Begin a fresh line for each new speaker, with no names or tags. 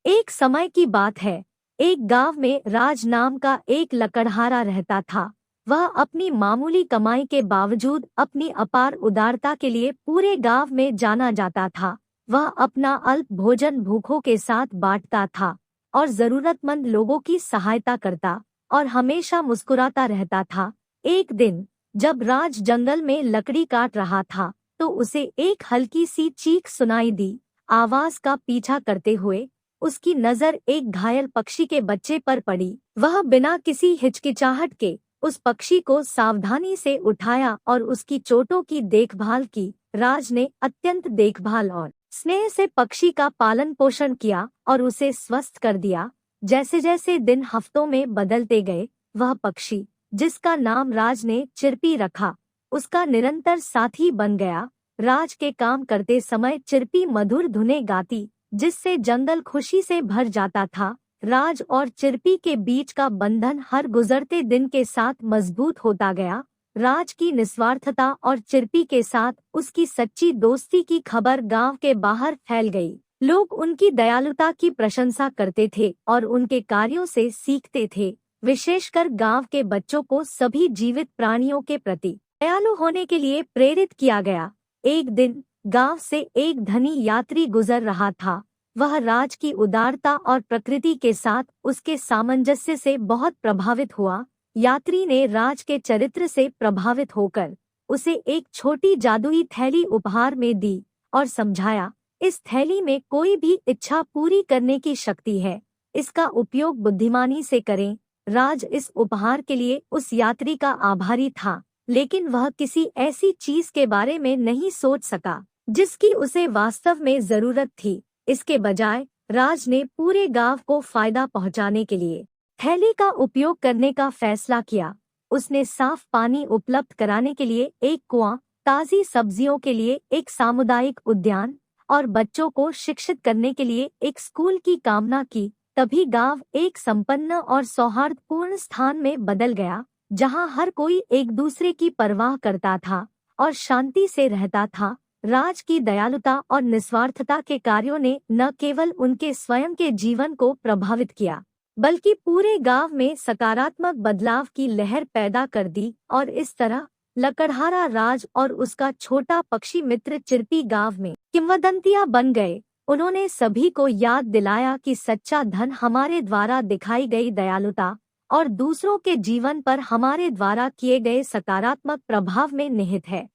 एक समय की बात है। एक गांव में राज नाम का एक लकड़हारा रहता था। वह अपनी मामूली कमाई के बावजूद अपनी अपार उदारता के लिए पूरे गांव में जाना जाता था। वह अपना अल्प भोजन भूखों के साथ बांटता था और जरूरतमंद लोगों की सहायता करता और हमेशा मुस्कुराता रहता था। एक दिन जब राज जंगल में लकड़ी काट रहा था तो उसे एक हल्की सी चीख सुनाई दी। आवाज का पीछा करते हुए उसकी नजर एक घायल पक्षी के बच्चे पर पड़ी। वह बिना किसी हिचकिचाहट के उस पक्षी को सावधानी से उठाया और उसकी चोटों की देखभाल की। राज ने अत्यंत देखभाल और स्नेह से पक्षी का पालन पोषण किया और उसे स्वस्थ कर दिया। जैसे जैसे दिन हफ्तों में बदलते गए, वह पक्षी, जिसका नाम राज ने चिरपी रखा, उसका निरंतर साथी बन गया। राज के काम करते समय चिरपी मधुर धुनें गाती, जिससे जंगल खुशी से भर जाता था। राज और चिरपी के बीच का बंधन हर गुजरते दिन के साथ मजबूत होता गया। राज की निस्वार्थता और चिरपी के साथ उसकी सच्ची दोस्ती की खबर गांव के बाहर फैल गई। लोग उनकी दयालुता की प्रशंसा करते थे और उनके कार्यों से सीखते थे। विशेषकर गांव के बच्चों को सभी जीवित प्राणियों के प्रति दयालु होने के लिए प्रेरित किया गया। एक दिन गांव से एक धनी यात्री गुजर रहा था। वह राज की उदारता और प्रकृति के साथ उसके सामंजस्य से बहुत प्रभावित हुआ। यात्री ने राज के चरित्र से प्रभावित होकर उसे एक छोटी जादुई थैली उपहार में दी और समझाया, इस थैली में कोई भी इच्छा पूरी करने की शक्ति है, इसका उपयोग बुद्धिमानी से करें। राज इस उपहार के लिए उस यात्री का आभारी था, लेकिन वह किसी ऐसी चीज के बारे में नहीं सोच सका जिसकी उसे वास्तव में जरूरत थी। इसके बजाय राज ने पूरे गांव को फायदा पहुंचाने के लिए थैली का उपयोग करने का फैसला किया। उसने साफ पानी उपलब्ध कराने के लिए एक कुआं, ताजी सब्जियों के लिए एक सामुदायिक उद्यान और बच्चों को शिक्षित करने के लिए एक स्कूल की कामना की। तभी गांव एक संपन्न और सौहार्दपूर्ण स्थान में बदल गया, जहां हर कोई एक दूसरे की परवाह करता था और शांति से रहता था। राज की दयालुता और निस्वार्थता के कार्यों ने न केवल उनके स्वयं के जीवन को प्रभावित किया, बल्कि पूरे गांव में सकारात्मक बदलाव की लहर पैदा कर दी और इस तरह लकड़हारा राज और उसका छोटा पक्षी मित्र चिरपी गांव में किंवदंतियां बन गए। उन्होंने सभी को याद दिलाया कि सच्चा धन हमारे द्वारा दिखाई गई दयालुता और दूसरों के जीवन पर हमारे द्वारा किए गए सकारात्मक प्रभाव में निहित है।